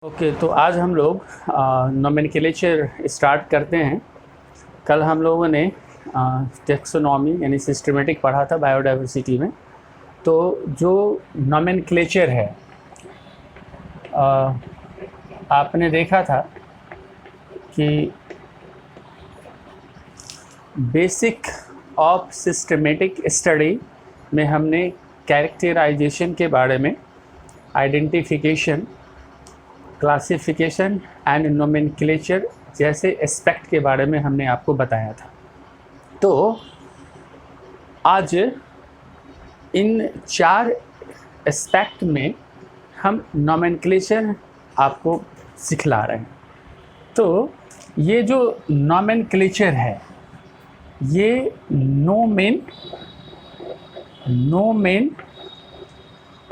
Okay, तो आज हम लोग नोमेनक्लेचर स्टार्ट करते हैं। कल हम लोगों ने टेक्सोनॉमी यानी सिस्टमेटिक पढ़ा था बायोडाइवर्सिटी में। तो जो नोमेनक्लेचर है आपने देखा था कि बेसिक ऑफ सिस्टमेटिक स्टडी में हमने कैरेक्टराइजेशन के बारे में, आइडेंटिफिकेशन, क्लासिफिकेशन एंड नोमेनक्लेचर जैसे एस्पेक्ट के बारे में हमने आपको बताया था। तो आज इन 4 एस्पेक्ट में हम नोमेनक्लेचर आपको सिखला रहे हैं। तो ये जो नोमेनक्लेचर है, ये नोमेन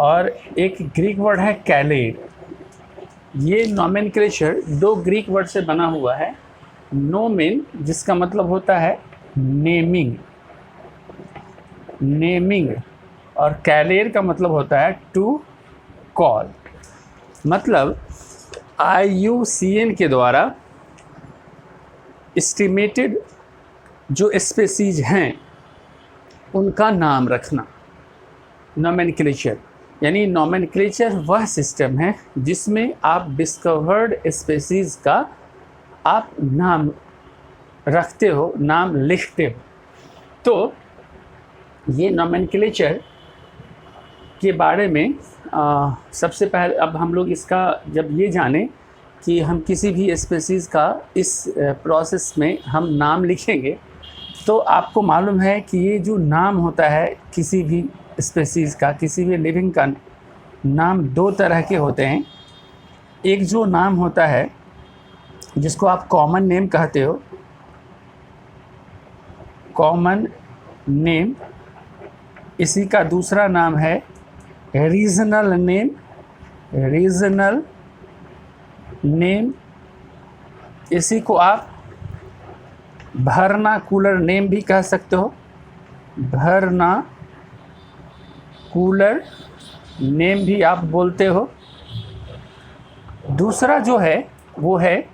और एक ग्रीक वर्ड है कैलेड। ये नोमेनक्लेचर 2 ग्रीक वर्ड से बना हुआ है। नोमेन जिसका मतलब होता है नेमिंग और कैलेर का मतलब होता है टू कॉल। मतलब IUCN के द्वारा एस्टिमेटेड जो स्पीसीज हैं उनका नाम रखना नोमेनक्लेचर। यानी नोमेनक्लेचर वह सिस्टम है जिसमें आप डिस्कवर्ड स्पीसीज का आप नाम रखते हो, नाम लिखते हो। तो ये नोमेनक्लेचर के बारे में सबसे पहले अब हम लोग इसका जब ये जाने कि हम किसी भी स्पीसीज का इस प्रोसेस में हम नाम लिखेंगे, तो आपको मालूम है कि ये जो नाम होता है किसी भी स्पीसीज़ का, किसी भी लिविंग का नाम 2 तरह के होते हैं। एक जो नाम होता है जिसको आप कॉमन नेम कहते हो, कॉमन नेम। इसी का दूसरा नाम है रीजनल नेम। इसी को आप वर्नाकुलर नेम भी कह सकते हो, वर्नाकुलर नेम भी आप बोलते हो। दूसरा जो है वो है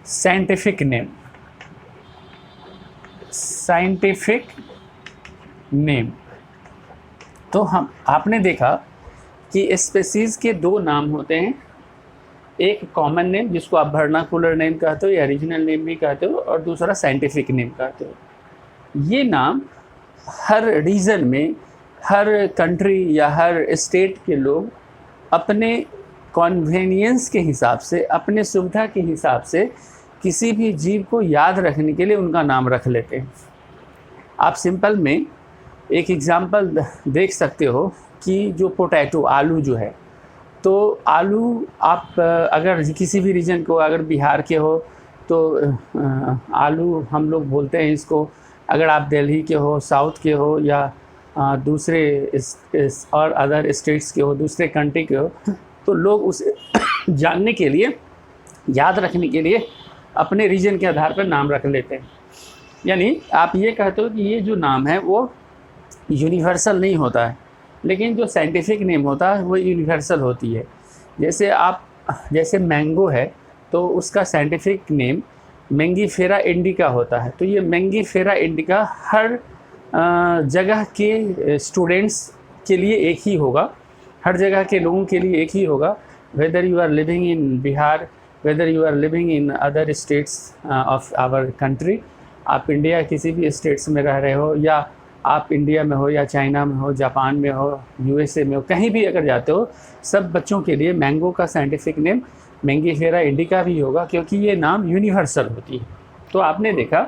साइंटिफिक नेम। तो आपने देखा कि स्पीसीज़ के 2 नाम होते हैं, एक कॉमन नेम जिसको आप वर्नाकुलर नेम कहते हो या रीजनल नेम भी कहते हो, और दूसरा साइंटिफिक नेम कहते हो। ये नाम हर रीजन में, हर कंट्री या हर स्टेट के लोग अपने कन्वीनियंस के हिसाब से, अपने सुविधा के हिसाब से किसी भी जीव को याद रखने के लिए उनका नाम रख लेते हैं। आप सिंपल में एक एग्जांपल देख सकते हो कि जो पोटैटो, आलू जो है, तो आलू आप अगर किसी भी रीजन को, अगर बिहार के हो तो आलू हम लोग बोलते हैं इसको। अगर आप दिल्ली के हो, साउथ के हो, या दूसरे और अदर स्टेट्स के हो, दूसरे कंट्री के हो, तो लोग उसे जानने के लिए, याद रखने के लिए अपने रीजन के आधार पर नाम रख लेते हैं। यानी आप ये कहते हो कि ये जो नाम है वो यूनिवर्सल नहीं होता है, लेकिन जो साइंटिफिक नेम होता है वो यूनिवर्सल होती है। जैसे मैंगो है तो उसका साइंटिफिक नेम मैंगीफेरा इंडिका होता है। तो ये मैंगीफेरा इंडिका हर जगह के स्टूडेंट्स के लिए एक ही होगा, हर जगह के लोगों के लिए एक ही होगा। Whether you are living in Bihar, whether you are living in other states of our country, आप इंडिया किसी भी स्टेट्स में रह रहे हो, या आप इंडिया में हो या चाइना में हो, जापान में हो, USA में हो, कहीं भी अगर जाते हो, सब बच्चों के लिए मैंगो का साइंटिफिक नेम मैंगीफेरा इंडिका भी होगा, क्योंकि ये नाम यूनिवर्सल होती है। तो आपने देखा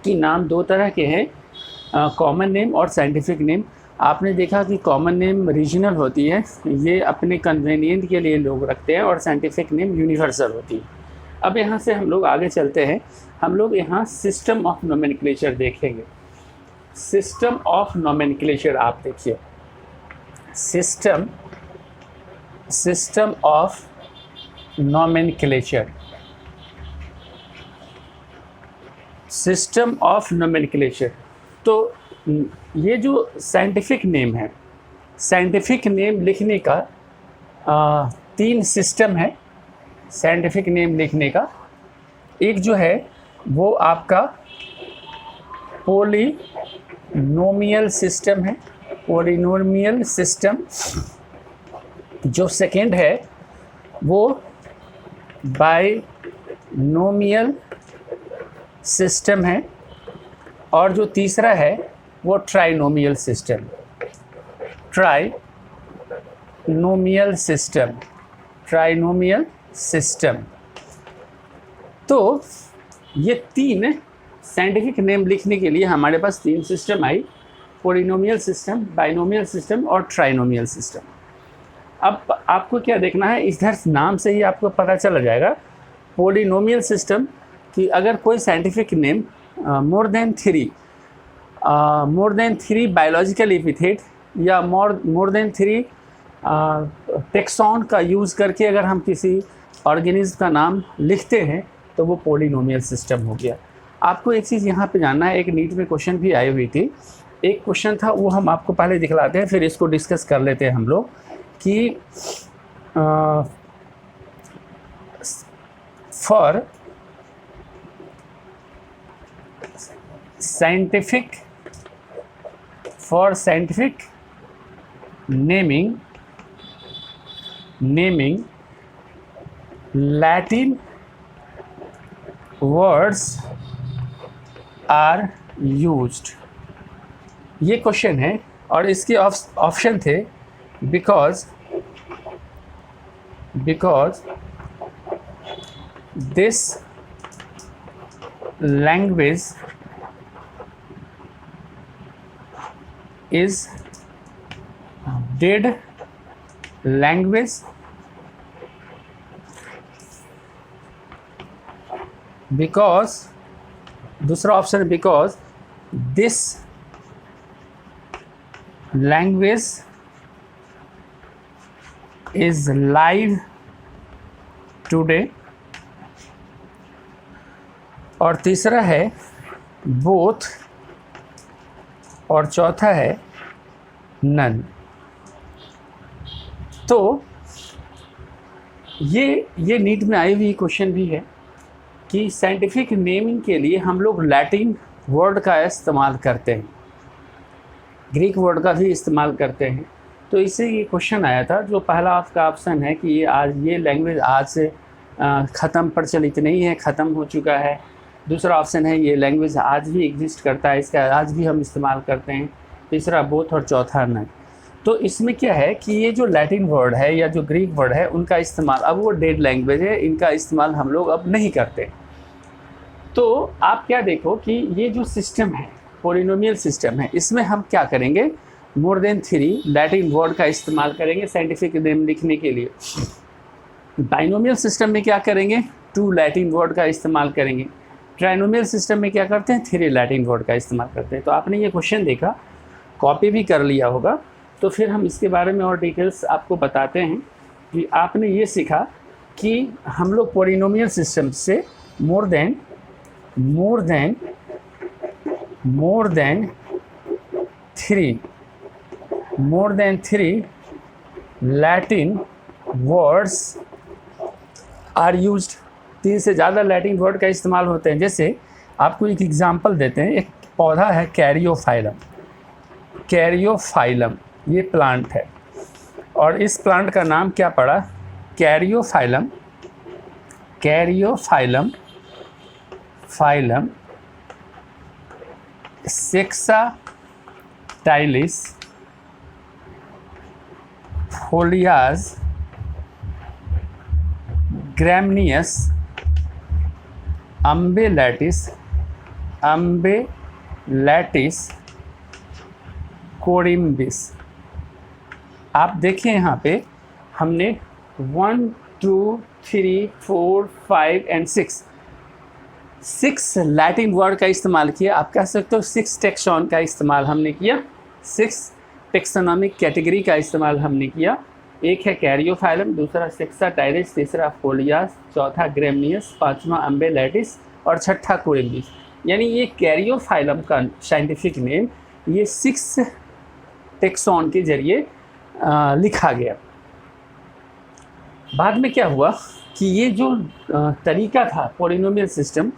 कि नाम 2 तरह के हैं, कॉमन नेम और साइंटिफिक नेम। आपने देखा कि कॉमन नेम रीजनल होती है, ये अपने कन्वीनियंट के लिए लोग रखते हैं, और साइंटिफिक नेम यूनिवर्सल होती है। अब यहाँ से हम लोग आगे चलते हैं। हम लोग यहाँ सिस्टम ऑफ नोमेनक्लेचर देखेंगे। सिस्टम ऑफ नोमेनक्लेचर आप देखिए, system of nomenclature, system of nomenclature. तो ये जो साइंटिफिक नेम है, साइंटिफिक नेम लिखने का 3 सिस्टम है साइंटिफिक नेम लिखने का। एक जो है वो आपका पॉलिनोमियल सिस्टम है, पॉलिनोमियल सिस्टम। जो सेकंड है वो बाइनोमियल सिस्टम है, और जो तीसरा है वो trinomial system, trinomial system, trinomial system. तो ये 3 साइंटिफिक नेम लिखने के लिए हमारे पास 3 सिस्टम आई, पॉलिनोमियल सिस्टम, बाइनोमियल सिस्टम और ट्राइनोमियल सिस्टम। अब आपको क्या देखना है, इधर नाम से ही आपको पता चला जाएगा पॉलिनोमियल सिस्टम कि अगर कोई साइंटिफिक नेम मोर देन 3 बायोलॉजिकल एपिथेट या मोर देन 3 टेक्सॉन का यूज़ करके अगर हम किसी ऑर्गेनिज्म का नाम लिखते हैं तो वो पॉलिनोमियल सिस्टम हो गया। आपको एक चीज़ यहाँ पे जानना है, एक नीट में क्वेश्चन भी आई हुई थी, एक क्वेश्चन था वो हम आपको पहले दिखलाते हैं, फिर इसको डिस्कस कर लेते हैं हम लोग कि for scientific naming Latin words are used। ये क्वेश्चन है और इसके ऑप्शन थे because this language is dead language, because दूसरा option because this language is live today, और तीसरा है both, और चौथा है none। तो ये नीट में आई हुई क्वेश्चन भी है कि साइंटिफिक नेमिंग के लिए हम लोग लैटिन वर्ड का इस्तेमाल करते हैं, ग्रीक वर्ड का भी इस्तेमाल करते हैं। तो इससे ये क्वेश्चन आया था। जो पहला आपका ऑप्शन है कि ये लैंग्वेज आज से ख़त्म प्रचलित नहीं है, ख़त्म हो चुका है। दूसरा ऑप्शन है ये लैंग्वेज आज भी एग्जिस्ट करता है, इसका आज भी हम इस्तेमाल करते हैं। तीसरा बोथ, और चौथा नहीं। तो इसमें क्या है कि ये जो लैटिन वर्ड है या जो ग्रीक वर्ड है उनका इस्तेमाल, अब वो डेड लैंग्वेज है, इनका इस्तेमाल हम लोग अब नहीं करते। तो आप क्या देखो कि ये जो सिस्टम है पॉलिनोमियल सिस्टम है, इसमें हम क्या करेंगे, मोर देन 3 लैटिन वर्ड का इस्तेमाल करेंगे साइंटिफिक नेम लिखने के लिए। बाइनोमियल सिस्टम में क्या करेंगे, 2 लैटिन वर्ड का इस्तेमाल करेंगे। ट्राइनोमियल सिस्टम में क्या करते हैं, 3 लैटिन वर्ड का इस्तेमाल करते हैं। तो आपने ये क्वेश्चन देखा, कॉपी भी कर लिया होगा, तो फिर हम इसके बारे में और डिटेल्स आपको बताते हैं कि आपने ये सीखा कि हम लोग पॉलिनोमियल सिस्टम से more than 3 Latin words are used. 3 से ज़्यादा लैटिन वर्ड का इस्तेमाल होते हैं। जैसे आपको एक एग्जांपल देते हैं, एक पौधा है कैरियोफाइलम, ये प्लांट है, और इस प्लांट का नाम क्या पड़ा, कैरियोफाइलम सेक्साटाइलिस फोलियाज ग्रैमनियस अम्बेलैटिस कोरिम्बिस। आप देखें यहाँ पे हमने 1 2 3 4 5 एंड 6 लैटिन वर्ड का इस्तेमाल किया। आप कह सकते हो 6 टेक्सॉन का इस्तेमाल हमने किया, 6 टेक्सोनॉमिक कैटेगरी का इस्तेमाल हमने किया। एक है कैरियोफाइलम, दूसरा सेक्साटाइलिस, तीसरा फोलियास, चौथा ग्रैमनियस, पांचवा अम्बेलैटिस और छठा कोरिम्बिस। यानी ये कैरियोफाइलम का साइंटिफिक नेम ये 6 टेक्सॉन के जरिए लिखा गया। बाद में क्या हुआ कि ये जो तरीका था पॉलिनोमियल सिस्टम,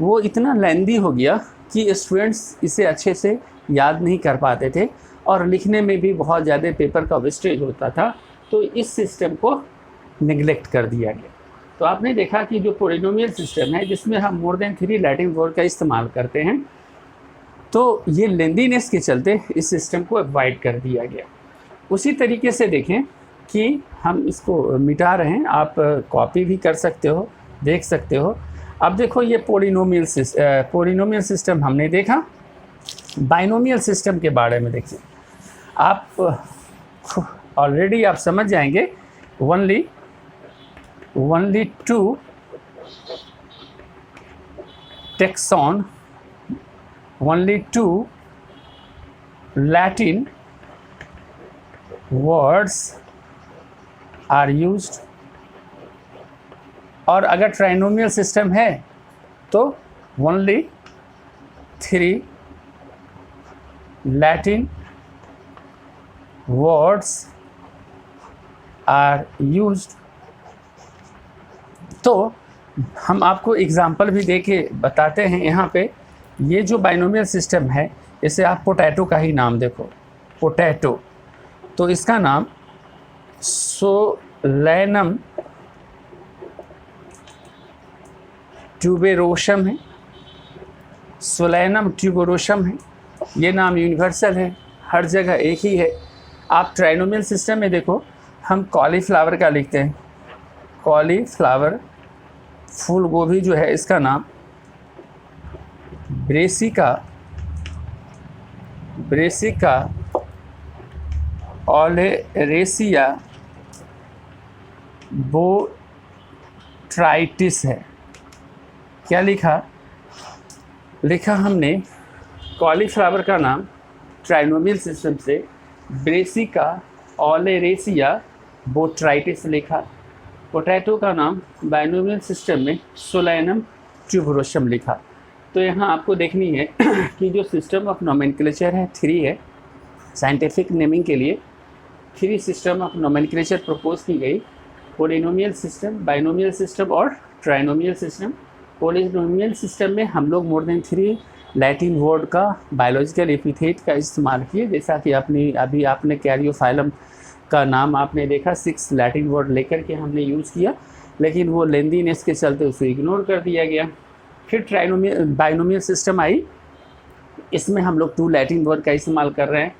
वो इतना लेंदी हो गया कि स्टूडेंट्स इसे अच्छे से याद नहीं कर पाते थे और लिखने में भी बहुत ज़्यादा पेपर का वेस्टेज होता था, तो इस सिस्टम को निगलेक्ट कर दिया गया। तो आपने देखा कि जो पॉलिनोमियल सिस्टम है जिसमें हम मोर देन 3 लैटिन वर्ड का इस्तेमाल करते हैं, तो ये लेंदीनेस के चलते इस सिस्टम को अवॉइड कर दिया गया। उसी तरीके से देखें कि हम इसको मिटा रहे हैं, आप कॉपी भी कर सकते हो, देख सकते हो। अब देखो ये पॉलिनोमियल सिस्टम हमने देखा। बाइनोमियल सिस्टम के बारे में देखिए, आप ऑलरेडी आप समझ जाएंगे। Only 2 taxon, only 2 Latin words are used, और अगर ट्राइनोमियल सिस्टम है तो only 3 Latin words are used। तो हम आपको एग्जाम्पल भी दे के बताते हैं। यहाँ पे ये जो बाइनोमियल सिस्टम है, इसे आप पोटैटो का ही नाम देखो, पोटैटो, तो इसका नाम सोलैनम ट्यूबेरोसम है। सोलैनम ट्यूबेरोसम है, ये नाम यूनिवर्सल है, हर जगह एक ही है। आप ट्राइनोमियल सिस्टम में देखो, हम कॉलीफ्लावर का लिखते हैं, कॉलीफ्लावर। फूल गोभी जो है इसका नाम ब्रेसिका ओलेरेसिया बोट्राइटिस है। क्या लिखा हमने कॉलीफ्लावर का नाम ट्राइनोमियल सिस्टम से ब्रेसिका ओलेरेसिया बोट्राइटिस लिखा। पोटैटो का नाम बाइनोमियल सिस्टम में सोलैनम ट्यूबेरोसम लिखा। तो यहाँ आपको देखनी है कि जो सिस्टम ऑफ नोमेनक्लेचर है 3 है। साइंटिफिक नेमिंग के लिए 3 सिस्टम ऑफ नोमेनक्लेचर प्रपोज की गई, पॉलिनोमियल सिस्टम, बाइनोमियल सिस्टम और ट्राइनोमियल सिस्टम। पॉलिनोमियल सिस्टम में हम लोग मोर देन 3 लैटिन वर्ड का बायोलॉजिकल एपिथेट का इस्तेमाल किए, जैसा कि आपने कैरियोफाइलम का नाम आपने देखा, 6 लैटिन वर्ड लेकर के हमने यूज़ किया, लेकिन वो लेंदीनेस के चलते उसे इग्नोर कर दिया गया। फिर बाइनोमियल सिस्टम आई, इसमें हम लोग 2 लैटिन वर्ड का इस्तेमाल कर रहे हैं।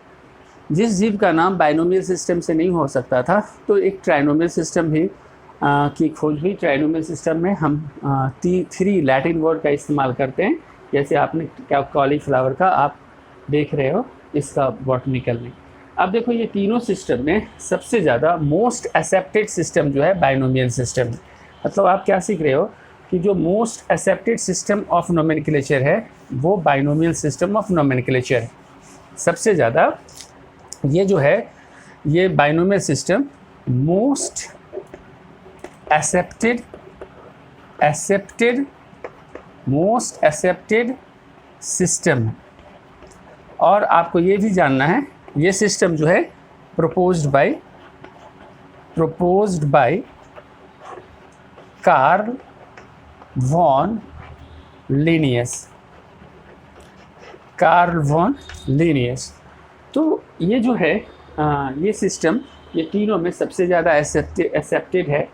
जिस जीव का नाम बाइनोमियल सिस्टम से नहीं हो सकता था, तो एक ट्राइनोमियल सिस्टम भी की खोज हुई। ट्राइनोमियल सिस्टम में हम 3 लैटिन वर्ड का इस्तेमाल करते हैं, जैसे आपने कॉलीफ्लावर का आप देख रहे हो इसका बॉटनिकल नेम। अब देखो ये तीनों सिस्टम में सबसे ज़्यादा मोस्ट एक्सेप्टेड सिस्टम जो है बाइनोमियल सिस्टम है। मतलब आप क्या सीख रहे हो कि जो most accepted system of nomenclature है वो बाइनोमियल सिस्टम ऑफ नोमेनक्लेचर है। सबसे ज़्यादा ये जो है ये binomial system most most accepted system है। और आपको ये भी जानना है, ये सिस्टम जो है proposed by Carl von Linnaeus. तो ये जो है ये सिस्टम ये तीनों में सबसे ज़्यादा एक्सेप्टेड है,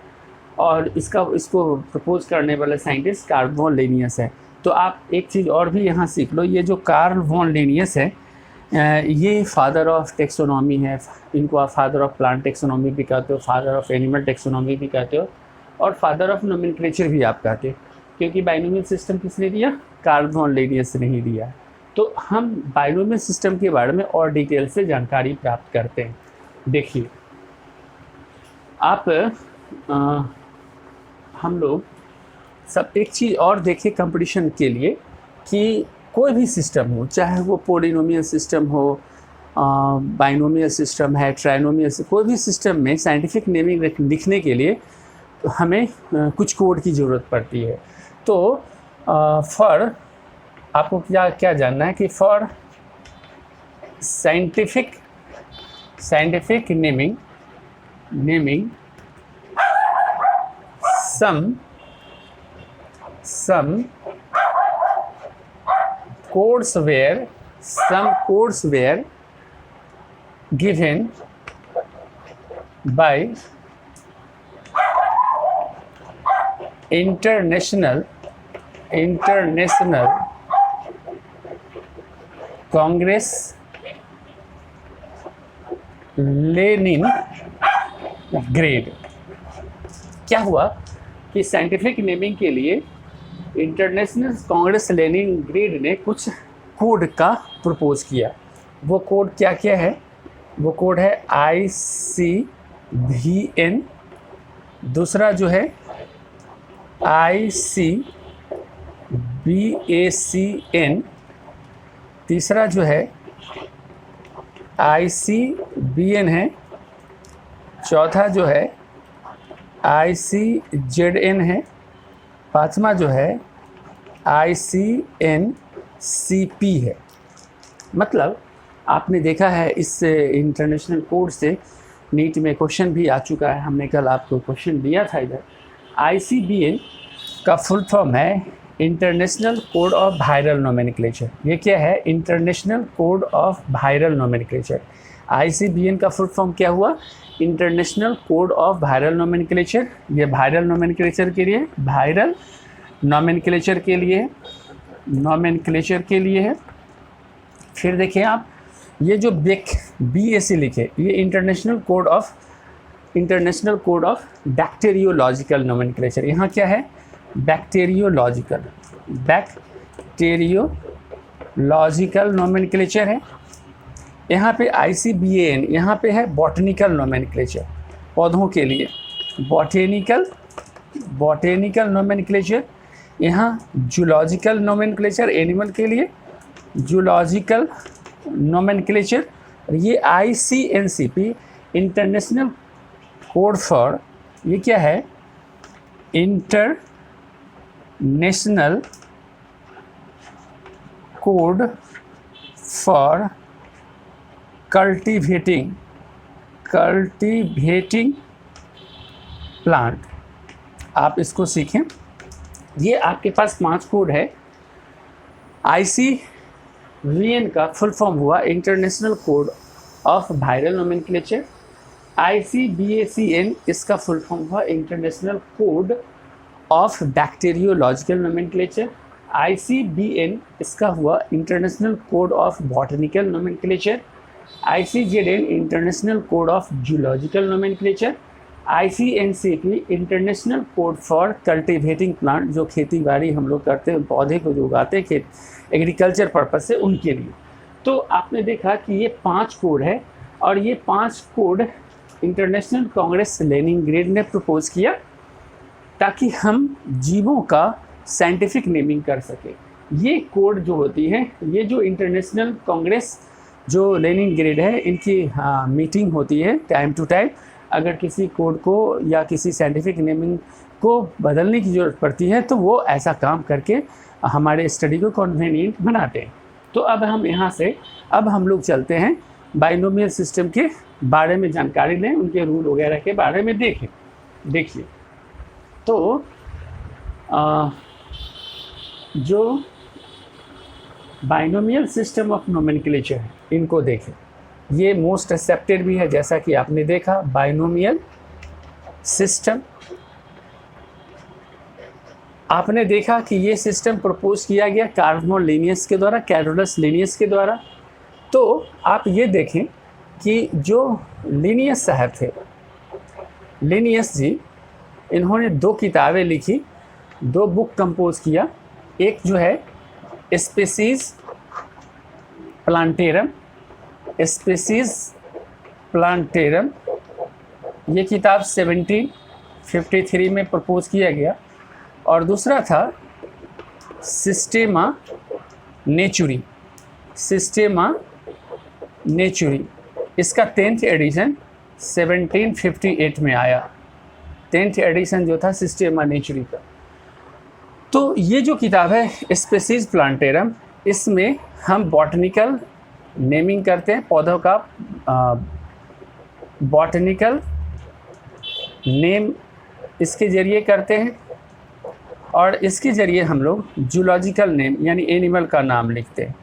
और इसको प्रपोज करने वाला साइंटिस्ट कार्ल वॉन लीनियस है। तो आप एक चीज़ और भी यहाँ सीख लो, ये जो कार्ल वॉन लीनियस है ये फादर ऑफ टेक्सोनॉमी है। इनको आप फादर ऑफ प्लांट टेक्सोनॉमी भी कहते हो, फादर ऑफ एनिमल टेक्सोनॉमी भी कहते हो, और फादर ऑफ नोमेनक्लेचर भी आप कहते हो, क्योंकि बाइनोमियल सिस्टम किसने दिया? कार्ल वॉन लीनियस ने ही दिया। तो हम बाइनोमियल सिस्टम के बारे में और डिटेल से जानकारी प्राप्त करते हैं। देखिए आप हम लोग सब एक चीज़ और देखें कंपटीशन के लिए कि कोई भी सिस्टम हो, चाहे वो पॉलिनोमियल सिस्टम हो, बाइनोमियल सिस्टम है, ट्राइनोमियल, कोई भी सिस्टम में साइंटिफिक नेमिंग लिखने के लिए हमें कुछ कोड की ज़रूरत पड़ती है। तो फॉर आपको क्या जानना है कि for scientific naming some codes were given by international Congress लेनिनग्रेड। क्या हुआ कि साइंटिफिक नेमिंग के लिए इंटरनेशनल कांग्रेस लेनिनग्रेड ने कुछ कोड का प्रपोज किया। वो कोड क्या क्या है? वो कोड है ICVN, दूसरा जो है ICBACN, तीसरा जो है ICBN है, चौथा जो है ICZN है, पांचवा जो है ICNCP है। मतलब आपने देखा है इस इंटरनेशनल कोड से नीट में क्वेश्चन भी आ चुका है, हमने कल आपको क्वेश्चन दिया था इधर। ICBN का फुल फॉर्म है international code of viral nomenclature. ये क्या है? International code of viral nomenclature. ICBN का फुल फॉर्म क्या हुआ? International code of viral nomenclature. ये वायरल नोमेनक्लेचर के लिए है। फिर देखिए आप, ये जो BAC लिखे, ये international code of bacteriological nomenclature. यहाँ क्या है? बैक्टीरियोलॉजिकल नोमेनक्लेचर है। यहाँ पे ICBAN, यहाँ पे है बॉटनिकल नोमेनक्लेचर, पौधों के लिए बॉटेनिकल नोमेनक्लेचर। यहाँ जूलॉजिकल नोमेनक्लेचर, एनिमल के लिए जूलॉजिकल नोमेनक्लेचर। ये ICNCP इंटरनेशनल कोड फॉर, ये क्या है? International code for cultivating plant. आप इसको सीखें। ये आपके पास 5 कोड है। ICVN का फुल फॉर्म हुआ international code of viral nomenclature. ICBACN इसका फुल फॉर्म हुआ international code of bacteriological nomenclature. ICBN इसका हुआ international code of botanical nomenclature. ICZN international code of zoological nomenclature. ICNCP international code for cultivating plant, जो खेती बाड़ी हम लोग करते हैं, पौधे को जो उगाते हैं एग्रीकल्चर पर्पज से, उनके लिए। तो आपने देखा कि ये 5 कोड है, और ये 5 कोड इंटरनेशनल कांग्रेस लेनिनग्रेड ने प्रपोज किया ताकि हम जीवों का साइंटिफिक नेमिंग कर सके। ये कोड जो होती है, ये जो इंटरनेशनल कांग्रेस जो लेनिनग्रेड है, इनकी मीटिंग होती है टाइम टू टाइम। अगर किसी कोड को या किसी साइंटिफिक नेमिंग को बदलने की ज़रूरत पड़ती है तो वो ऐसा काम करके हमारे स्टडी को कन्वीनियंट बनाते हैं। तो अब हम यहाँ से हम लोग चलते हैं बाइनोमियल सिस्टम के बारे में जानकारी लें, उनके रूल वगैरह के बारे में देखिए। तो जो बाइनोमियल सिस्टम ऑफ नोमेनक्लेचर है, इनको देखें। ये मोस्ट एक्सेप्टेड भी है, जैसा कि आपने देखा बाइनोमियल सिस्टम। आपने देखा कि ये सिस्टम प्रपोज किया गया कार्बोलिनियस के द्वारा। तो आप ये देखें कि जो लिनियस साहब थे, लिनियस जी, इन्होंने 2 किताबें लिखी, 2 बुक कंपोज किया। एक जो है स्पीसीज प्लांटेरम, ये किताब 1753 में प्रपोज किया गया। और दूसरा था सिस्टेमा नेचुरी, इसका 10th एडिशन 1758 में आया। 10th एडिशन जो था सिस्टेमा नेचुरी का। तो ये जो किताब है स्पीसीज प्लांटेरम, इसमें हम बॉटनिकल नेमिंग करते हैं, पौधों का बॉटनिकल नेम इसके ज़रिए करते हैं, और इसके ज़रिए हम लोग जूलॉजिकल नेम यानी एनिमल का नाम लिखते हैं,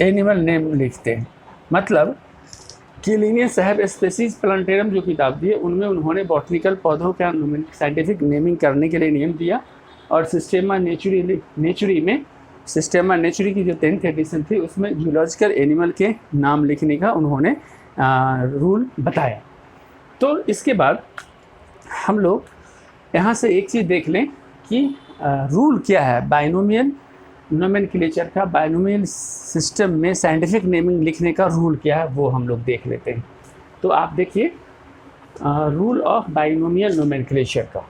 एनिमल नेम लिखते हैं। मतलब कि लिनियस साहब स्पेसीज प्लांटेरम जो किताब दी है उनमें उन्होंने बॉटनिकल पौधों का साइंटिफिक नेमिंग करने के लिए नियम दिया, और सिस्टेमा नेचुरी में सिस्टेमा नेचुरी की जो 10th एडिशन थी उसमें जूलॉजिकल एनिमल के नाम लिखने का उन्होंने रूल बताया। तो इसके बाद हम लोग यहाँ से एक चीज़ देख लें कि रूल क्या है बाइनोमियल नोमेनक्लेचर का, बाइनोमियल सिस्टम में साइंटिफिक नेमिंग लिखने का रूल क्या है वो हम लोग देख लेते हैं। तो आप देखिए रूल ऑफ बाइनोमियल नोमेनक्लेचर का,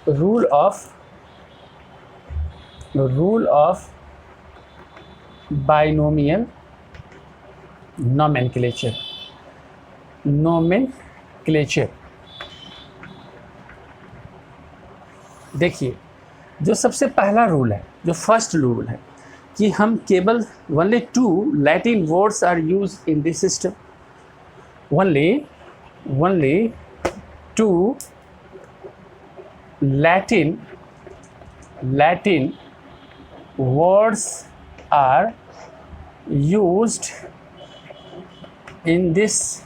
रूल ऑफ बाइनोमियल नोमेनक्लेचर, देखिए जो सबसे पहला रूल है, जो फर्स्ट रूल है कि हम केवल only 2 Latin words are use in this system, only 2 Latin words are used in this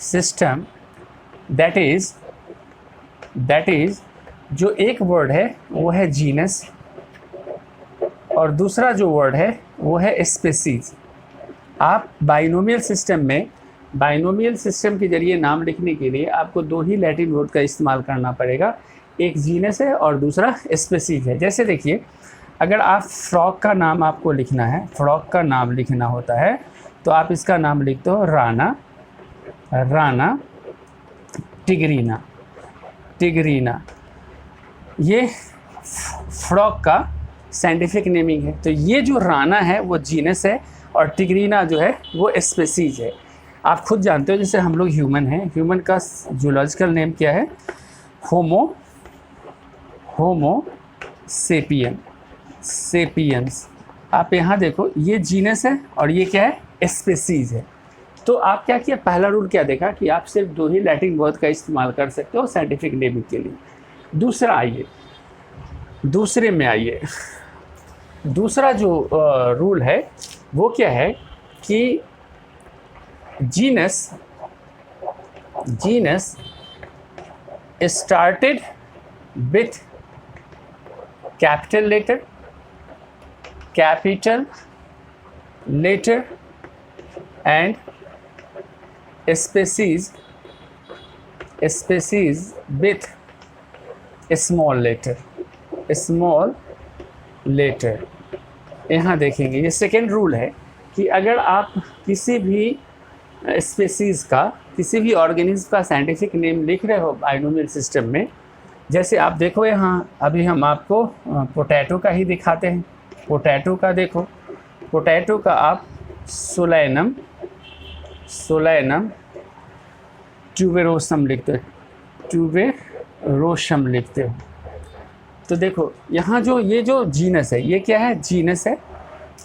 system, that is जो एक वर्ड है वो है जीनस, और दूसरा जो वर्ड है वो है स्पेसीज। आप बाइनोमियल सिस्टम के जरिए नाम लिखने के लिए आपको 2 ही लैटिन वर्ड का इस्तेमाल करना पड़ेगा, एक जीनस है और दूसरा स्पेसीज है। जैसे देखिए अगर आप फ्रॉग का नाम आपको लिखना है, फ्रॉग का नाम लिखना होता है तो आप इसका नाम लिखते हो राना टिगरीना, ये फ्रॉग का साइंटिफिक नेमिंग है। तो ये जो राना है वो जीनस है और टिगरीना जो है वो स्पेसीज है। आप खुद जानते हो जैसे हम लोग ह्यूमन हैं, ह्यूमन का जूलॉजिकल नेम क्या है, होमो सेपियंस। आप यहाँ देखो ये जीनस है और ये क्या है, स्पेसीज है। तो आप क्या किया, पहला रूल क्या देखा कि आप सिर्फ 2 ही लैटिन वर्ड का इस्तेमाल कर सकते हो साइंटिफिक नेमिंग के लिए। दूसरा जो रूल है वो क्या है कि genus started with capital letter and species with small letter. यहाँ देखेंगे ये सेकेंड रूल है कि अगर आप किसी भी स्पेसीज का, किसी भी ऑर्गेनिज्म का साइंटिफिक नेम लिख रहे हो बाइनोमियल सिस्टम में, जैसे आप देखो यहाँ अभी हम आपको पोटैटो का ही दिखाते हैं। पोटैटो का देखो, पोटैटो का आप सोलैनम ट्यूबेरोसम लिखते हो। तो देखो यहाँ जो ये जो जीनस है ये क्या है, जीनस है।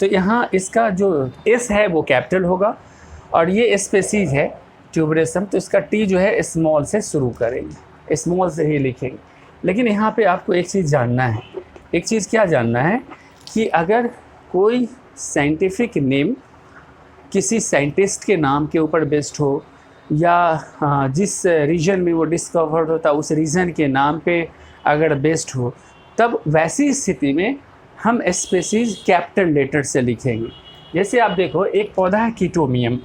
तो यहाँ इसका जो एस है वो कैपिटल होगा और ये स्पेसीज है ट्यूबरेसम, तो इसका टी जो है स्मॉल से शुरू करेंगे, स्मॉल से ही लिखेंगे। लेकिन यहाँ पे आपको एक चीज़ जानना है, एक चीज़ क्या जानना है कि अगर कोई साइंटिफिक नेम किसी साइंटिस्ट के नाम के ऊपर बेस्ड हो या जिस रीजन में वो डिस्कवर्ड होता उस रीजन के नाम पे अगर बेस्ड हो, तब वैसी स्थिति में हम स्पेसीज कैपिटल लेटर से लिखेंगे। जैसे आप देखो एक पौधा है कीटोमियम,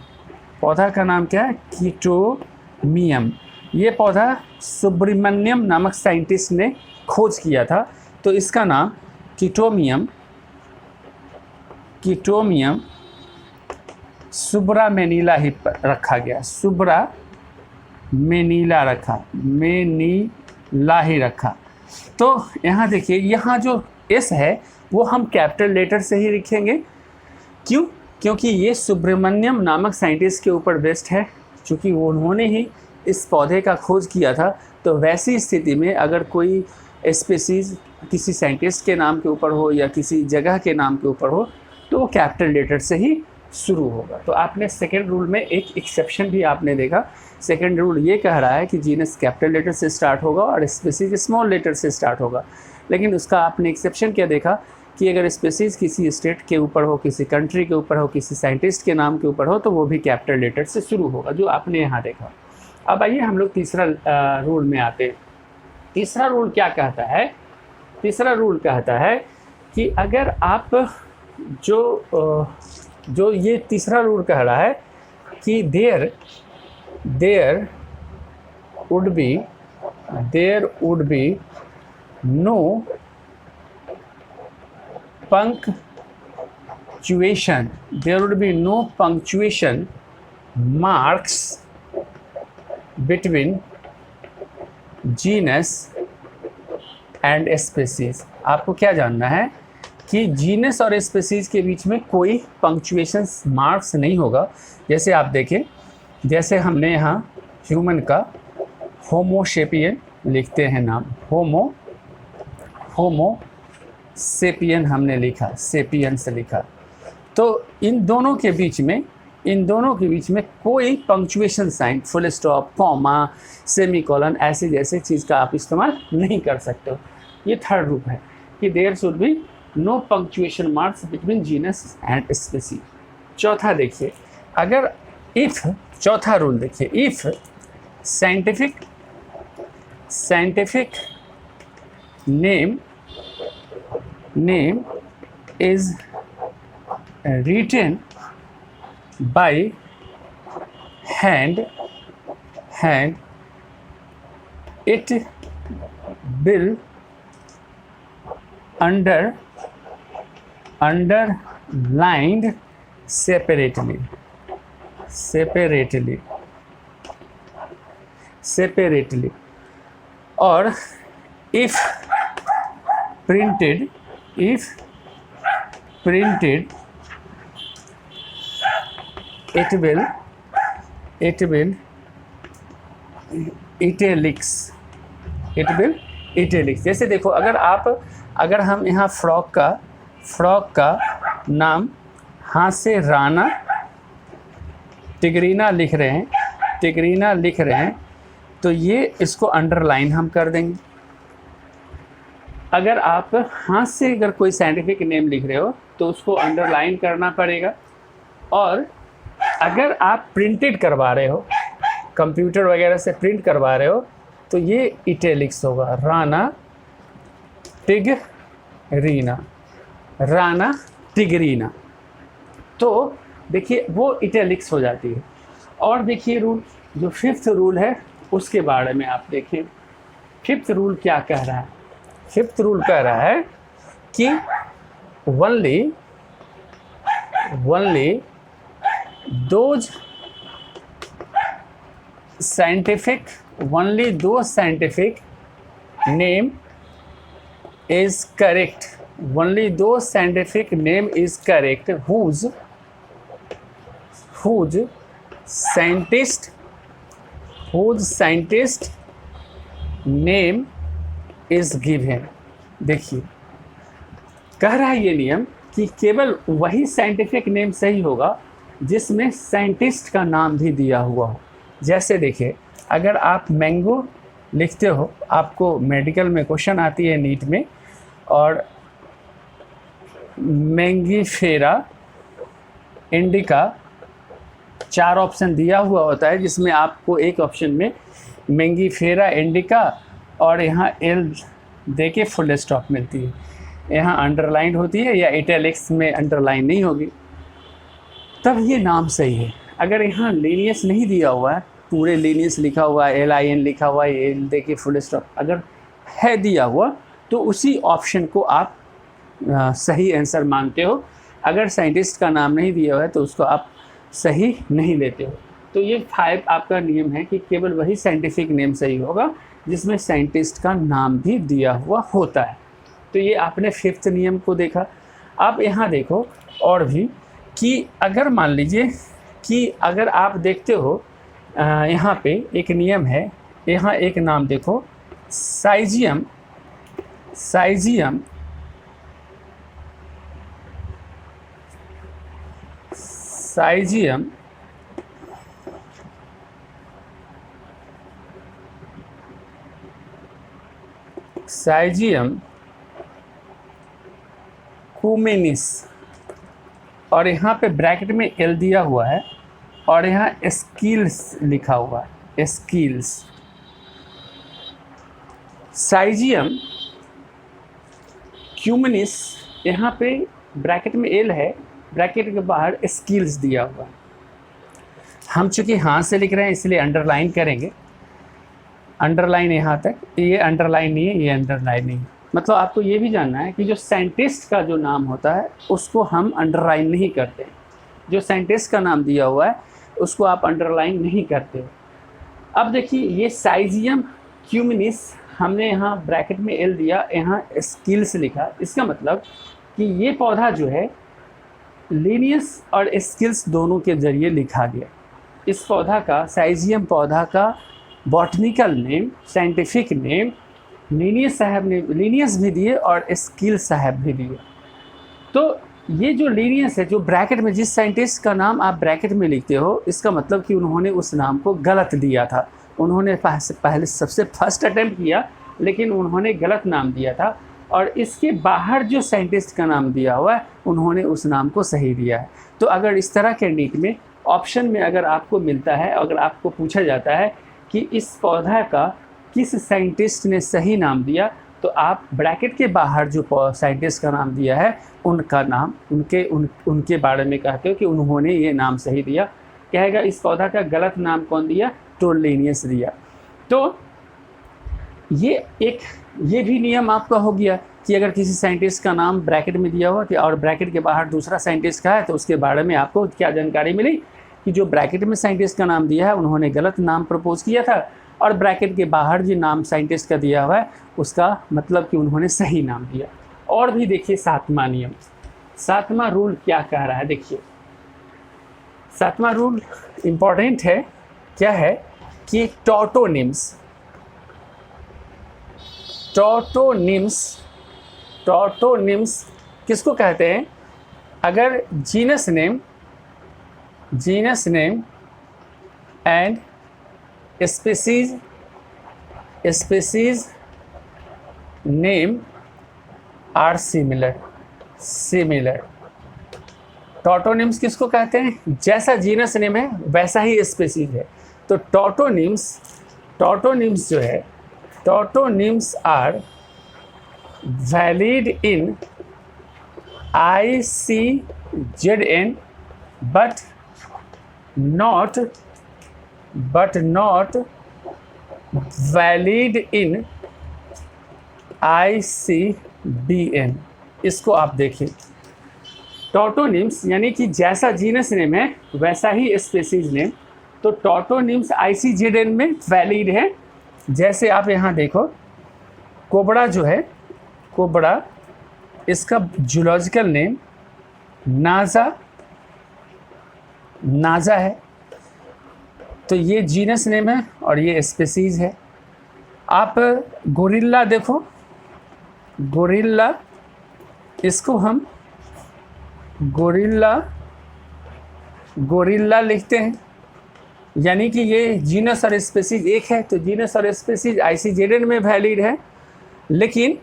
पौधा का नाम क्या है, कीटोमियम। ये पौधा सुब्रमण्यम नामक साइंटिस्ट ने खोज किया था, तो इसका नाम कीटोमियम सुब्रामेनिला ही रखा गया, सुब्रामेनिला रखा। तो यहाँ देखिए यहाँ जो एस है वो हम कैपिटल लेटर से ही लिखेंगे। क्यों? क्योंकि ये सुब्रमण्यम नामक साइंटिस्ट के ऊपर बेस्ड है, चूँकि उन्होंने ही इस पौधे का खोज किया था। तो वैसी स्थिति में अगर कोई स्पेसीज किसी साइंटिस्ट के नाम के ऊपर हो या किसी जगह के नाम के ऊपर हो तो वो कैपिटल लेटर से ही शुरू होगा। तो आपने सेकेंड रूल में एक एक्सेप्शन भी आपने देखा। सेकेंड रूल ये कह रहा है कि जीनस कैपिटल लेटर से स्टार्ट होगा और स्पीसीज स्मॉल लेटर से स्टार्ट होगा, लेकिन उसका आपने एक्सेप्शन क्या देखा कि अगर स्पीसीज किसी स्टेट के ऊपर हो, किसी कंट्री के ऊपर हो, किसी साइंटिस्ट के नाम के ऊपर हो, तो वो भी कैपिटल लेटर से शुरू होगा, जो आपने यहाँ देखा। अब आइए हम लोग तीसरा रूल में आते हैं। तीसरा रूल क्या कहता है? तीसरा रूल कहता है कि अगर आप जो ये तीसरा रूल कह रहा है कि there would be no punctuation, there would be no punctuation marks between genus and species। आपको क्या जानना है कि जीनस और स्पीसीज के बीच में कोई पंक्चुएशन मार्क्स नहीं होगा। जैसे आप देखें, जैसे हमने यहाँ ह्यूमन का होमोसेपियन लिखते हैं नाम, होमो सेपियन हमने लिखा, सेपियन से लिखा, तो इन दोनों के बीच में कोई punctuation sign, full stop, comma, semicolon, ऐसे जैसे चीज़ का आप इस्तेमाल नहीं कर सकते हो। ये थर्ड रूल है कि there should be no punctuation marks between genus and species. चौथा देखिए, अगर चौथा रूल देखिए, if scientific name is written by hand, it will underlined separately, और if printed it will italics। जैसे देखो, अगर हम यहाँ फ्रॉक का नाम हाथ से राना टिगरीना लिख रहे हैं, तो ये इसको अंडरलाइन हम कर देंगे। अगर आप हाथ से अगर कोई साइंटिफिक नेम लिख रहे हो तो उसको अंडरलाइन करना पड़ेगा, और अगर आप प्रिंटेड करवा रहे हो, कंप्यूटर वगैरह से प्रिंट करवा रहे हो, तो ये इटैलिक्स होगा, राना टिगरीना। तो देखिए वो इटैलिक्स हो जाती है। और देखिए रूल, जो फिफ्थ रूल है उसके बारे में आप देखें। फिफ्थ रूल क्या कह रहा है? फिफ्थ रूल कह रहा है कि only those scientific name is correct, whose scientist name is given। देखिए कह रहा है ये नियम कि केवल वही साइंटिफिक नेम सही होगा जिसमें साइंटिस्ट का नाम भी दिया हुआ हो। जैसे देखिए, अगर आप मैंगो लिखते हो, आपको मेडिकल में क्वेश्चन आती है नीट में, और मैंगीफेरा इंडिका 4 ऑप्शन दिया हुआ होता है, जिसमें आपको एक ऑप्शन में मैंगीफेरा इंडिका और यहाँ एल दे के फुल स्टॉप मिलती है, यहाँ अंडरलाइन होती है या इटैलिक्स में अंडरलाइन नहीं होगी, तब ये नाम सही है। अगर यहाँ लीनियस नहीं दिया हुआ है, पूरे लीनियस लिखा हुआ है, LIN लिखा हुआ है, एल दे के फुल स्टॉप अगर है दिया हुआ, तो उसी ऑप्शन को आप सही आंसर मानते हो। अगर साइंटिस्ट का नाम नहीं दिया हुआ है तो उसको आप सही नहीं लेते हो। तो ये 5 आपका नियम है कि केवल वही साइंटिफिक नेम सही होगा जिसमें साइंटिस्ट का नाम भी दिया हुआ होता है। तो ये आपने 5th नियम को देखा। अब यहाँ देखो और भी कि अगर मान लीजिए कि अगर आप देखते हो यहाँ पे एक नियम है, यहाँ एक नाम देखो, साइजियम साइजियम कुमिनिस, और यहाँ पे ब्रैकेट में एल दिया हुआ है और यहाँ एस्कील्स लिखा हुआ है, एस्कील्स। साइजियम क्यूमिनिस, यहाँ पे ब्रैकेट में एल है, ब्रैकेट के बाहर एस्कील्स दिया हुआ है। हम चूँकि हाथ से लिख रहे हैं इसलिए अंडरलाइन करेंगे, अंडरलाइन यहाँ तक, ये अंडरलाइन नहीं है, ये अंडरलाइन नहीं है। मतलब आपको ये भी जानना है कि जो साइंटिस्ट का जो नाम होता है उसको हम अंडरलाइन नहीं करते, जो साइंटिस्ट का नाम दिया हुआ है उसको आप अंडरलाइन नहीं करते हो। अब देखिए ये साइजियम क्यूमिनिस, हमने यहाँ ब्रैकेट में एल दिया, यहाँ स्किल्स लिखा, इसका मतलब कि ये पौधा जो है लीनियस और स्किल्स दोनों के जरिए लिखा गया। इस पौधा का, साइजियम पौधा का botanical name, scientific name Linnaeus साहब ने, लीनियस भी दिए और स्किल साहब भी दिए। तो ये जो लीनियस है, जो ब्रैकेट में, जिस साइंटिस्ट का नाम आप ब्रैकेट में लिखते हो, इसका मतलब कि उन्होंने उस नाम को गलत दिया था। उन्होंने पहले सबसे फर्स्ट अटेम्प्ट किया लेकिन उन्होंने गलत नाम दिया था, और इसके बाहर जो साइंटिस्ट का नाम दिया हुआ है उन्होंने उस नाम को सही दिया है। तो अगर इस तरह के नीट में ऑप्शन में अगर आपको मिलता है, अगर आपको पूछा जाता है कि इस पौधा का किस साइंटिस्ट ने सही नाम दिया, तो आप ब्रैकेट के बाहर जो साइंटिस्ट का नाम दिया है उनका नाम, उनके बारे में कहते हो कि उन्होंने ये नाम सही दिया। कहेगा इस पौधा का गलत नाम कौन दिया, तो लीनियस दिया। तो ये भी नियम आपका हो गया कि अगर किसी साइंटिस्ट का नाम ब्रैकेट में दिया हुआ और ब्रैकेट के बाहर दूसरा साइंटिस्ट का है तो उसके बारे में आपको क्या जानकारी मिली कि जो ब्रैकेट में साइंटिस्ट का नाम दिया है उन्होंने गलत नाम प्रपोज किया था, और ब्रैकेट के बाहर जो नाम साइंटिस्ट का दिया हुआ है उसका मतलब कि उन्होंने सही नाम दिया। और भी देखिए सातवां नियम, सातवां रूल क्या कह रहा है। देखिए सातवां रूल इम्पॉर्टेंट है, क्या है कि टॉटोनिम्स किसको कहते हैं। अगर genus name and species name are similar. Tautonyms किसको कहते हैं, जैसा जीनस नेम है वैसा ही स्पीसीज है। तो टॉटोनिम्स जो है, tautonyms are valid in ICZN but not valid in ICBN। इसको आप देखिए, टॉटोनिम्स यानी कि जैसा जीनस नेम है वैसा ही स्पीसीज नेम। तो टॉटोनिम्स ICZN में वैलिड है। जैसे आप यहाँ देखो, कोबरा जो है, कोबरा इसका जूलॉजिकल नेम नाजा है, तो ये जीनस नेम है और ये स्पीसीज है। आप गोरिल्ला देखो, गोरिल्ला, इसको हम गोरिल्ला लिखते हैं, यानी कि ये जीनस और स्पीसीज एक है। तो जीनस और स्पीसीज ICZN में वैलिड है, लेकिन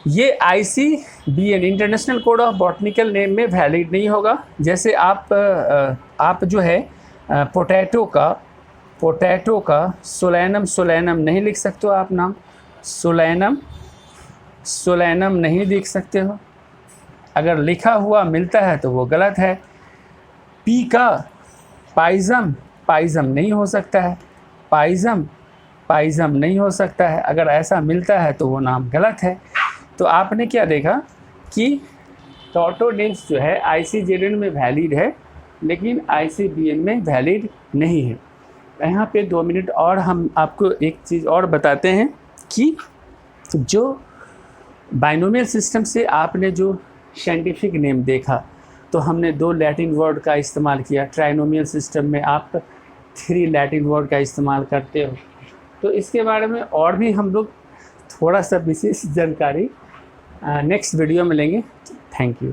ये ICBN international code of botanical name में वैलिड नहीं होगा। जैसे आप जो है पोटैटो का सोलैनम नहीं लिख सकते हो आप नाम, सोलैनम नहीं लिख सकते हो। अगर लिखा हुआ मिलता है तो वो गलत है। पी का पाइजम नहीं हो सकता है, पाइजम नहीं हो सकता है। अगर ऐसा मिलता है तो वो नाम गलत है। तो आपने क्या देखा कि टॉटोनिम्स जो है ICZN में वैलिड है लेकिन ICBN में वैलिड नहीं है। यहाँ पे 2 मिनट और हम आपको एक चीज़ और बताते हैं कि जो बाइनोमियल सिस्टम से आपने जो साइंटिफिक नेम देखा, तो हमने 2 लैटिन वर्ड का इस्तेमाल किया। ट्राइनोमियल सिस्टम में आप 3 लैटिन वर्ड का इस्तेमाल करते हो। तो इसके बारे में और भी हम लोग थोड़ा सा विशेष जानकारी नेक्स्ट वीडियो में लेंगे। Thank you.